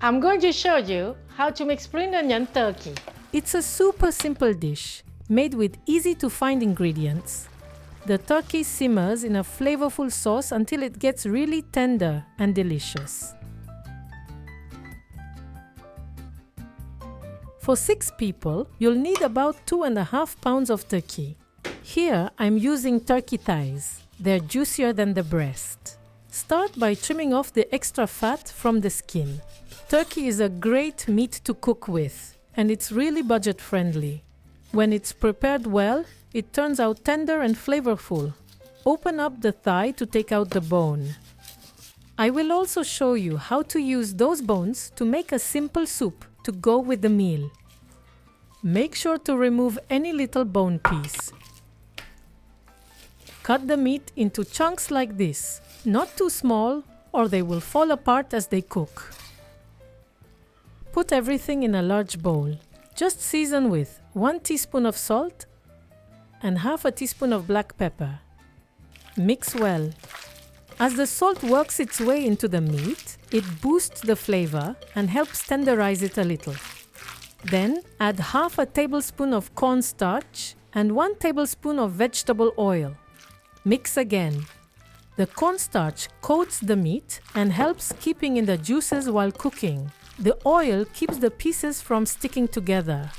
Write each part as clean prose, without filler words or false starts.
I'm going to show you how to make spring onion turkey. It's a super simple dish, made with easy to find ingredients. The turkey simmers in a flavorful sauce until it gets really tender and delicious. For 6 people, you'll need about 2.5 pounds of turkey. Here, I'm using turkey thighs. They're juicier than the breast. Start by trimming off the extra fat from the skin. Turkey is a great meat to cook with, and it's really budget-friendly. When it's prepared well, it turns out tender and flavorful. Open up the thigh to take out the bone. I will also show you how to use those bones to make a simple soup to go with the meal. Make sure to remove any little bone piece. Cut the meat into chunks like this, not too small or they will fall apart as they cook. Put everything in a large bowl. Just season with 1 teaspoon of salt and half a teaspoon of black pepper. Mix well. As the salt works its way into the meat, it boosts the flavor and helps tenderize it a little. Then add half a tablespoon of cornstarch and 1 tablespoon of vegetable oil. Mix again. The cornstarch coats the meat and helps keeping in the juices while cooking. The oil keeps the pieces from sticking together.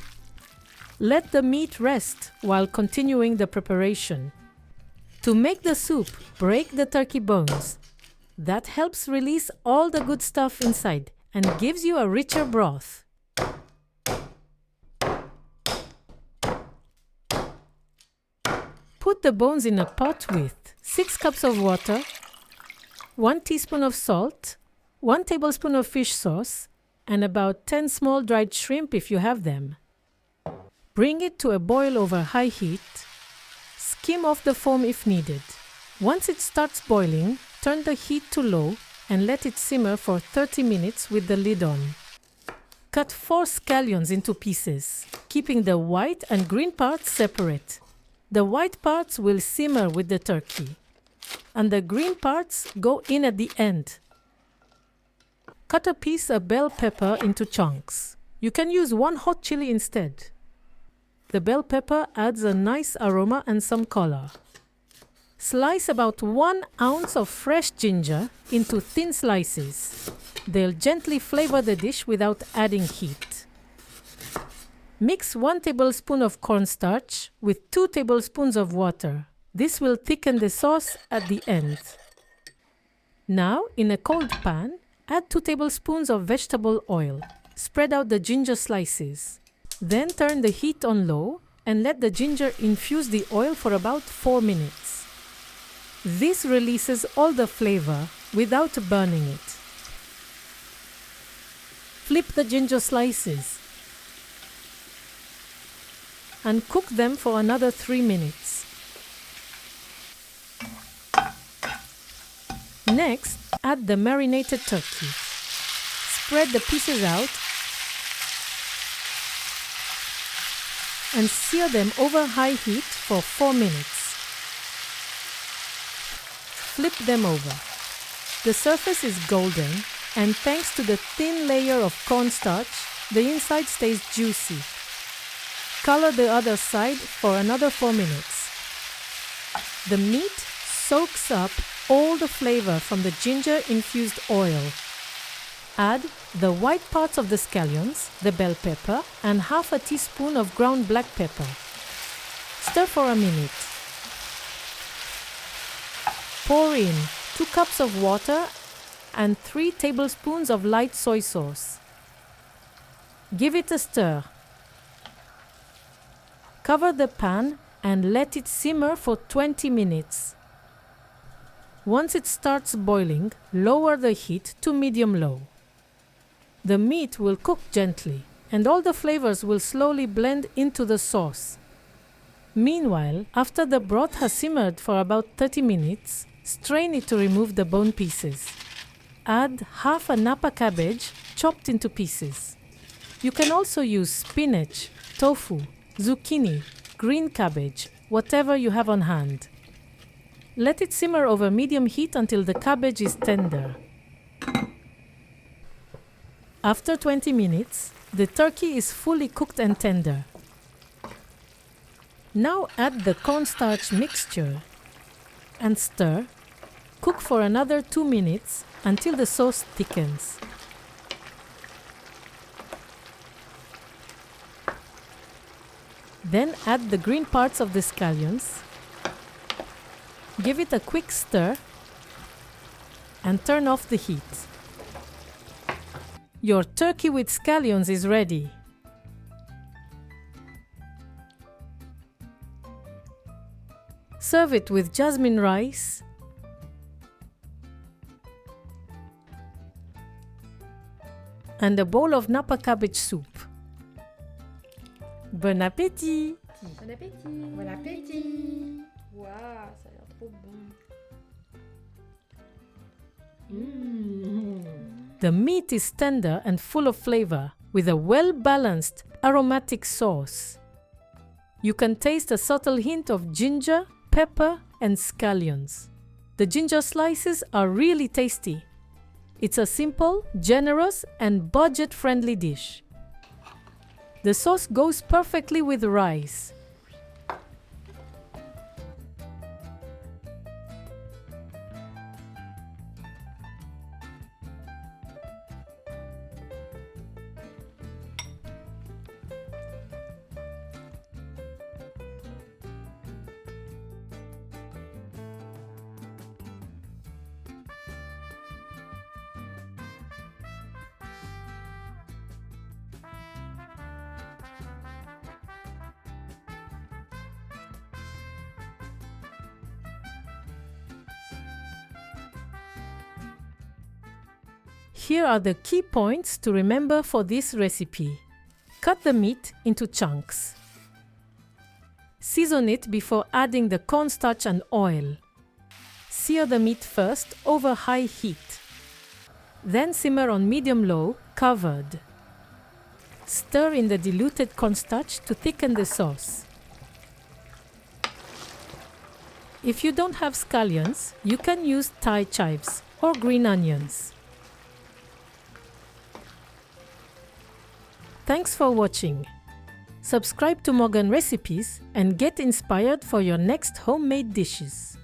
Let the meat rest while continuing the preparation. To make the soup, break the turkey bones. That helps release all the good stuff inside and gives you a richer broth. Put the bones in a pot with 6 cups of water, 1 teaspoon of salt, 1 tablespoon of fish sauce, and about 10 small dried shrimp if you have them. Bring it to a boil over high heat. Skim off the foam if needed. Once it starts boiling, turn the heat to low and let it simmer for 30 minutes with the lid on. Cut 4 scallions into pieces, keeping the white and green parts separate. The white parts will simmer with the turkey, and the green parts go in at the end. Cut a piece of bell pepper into chunks. You can use 1 hot chili instead. The bell pepper adds a nice aroma and some color. Slice about 1 ounce of fresh ginger into thin slices. They'll gently flavor the dish without adding heat. Mix 1 tablespoon of cornstarch with 2 tablespoons of water. This will thicken the sauce at the end. Now, in a cold pan, add 2 tablespoons of vegetable oil. Spread out the ginger slices. Then turn the heat on low and let the ginger infuse the oil for about 4 minutes. This releases all the flavor without burning it. Flip the ginger slices and cook them for another 3 minutes. Next, add the marinated turkey. Spread the pieces out and sear them over high heat for 4 minutes. Flip them over. The surface is golden, and thanks to the thin layer of cornstarch, the inside stays juicy. Color the other side for another 4 minutes. The meat soaks up all the flavor from the ginger-infused oil. Add the white parts of the scallions, the bell pepper, and half a teaspoon of ground black pepper. Stir for a minute. Pour in 2 cups of water and 3 tablespoons of light soy sauce. Give it a stir. Cover the pan and let it simmer for 20 minutes. Once it starts boiling, lower the heat to medium-low. The meat will cook gently, and all the flavors will slowly blend into the sauce. Meanwhile, after the broth has simmered for about 30 minutes, strain it to remove the bone pieces. Add half a napa cabbage chopped into pieces. You can also use spinach, tofu, zucchini, green cabbage, whatever you have on hand. Let it simmer over medium heat until the cabbage is tender. After 20 minutes, the turkey is fully cooked and tender. Now add the cornstarch mixture and stir. Cook for another 2 minutes until the sauce thickens. Then add the green parts of the scallions. Give it a quick stir and turn off the heat. Your turkey with scallions is ready. Serve it with jasmine rice and a bowl of napa cabbage soup. Bon appétit! Bon appétit! Bon appétit! Waouh, ça a l'air trop bon! The meat is tender and full of flavor with a well-balanced aromatic sauce. You can taste a subtle hint of ginger, pepper, and scallions. The ginger slices are really tasty. It's a simple, generous, and budget-friendly dish. The sauce goes perfectly with rice. Here are the key points to remember for this recipe. Cut the meat into chunks. Season it before adding the cornstarch and oil. Sear the meat first over high heat. Then simmer on medium-low, covered. Stir in the diluted cornstarch to thicken the sauce. If you don't have scallions, you can use Thai chives or green onions. Thanks for watching. Subscribe to Morgan Recipes and get inspired for your next homemade dishes.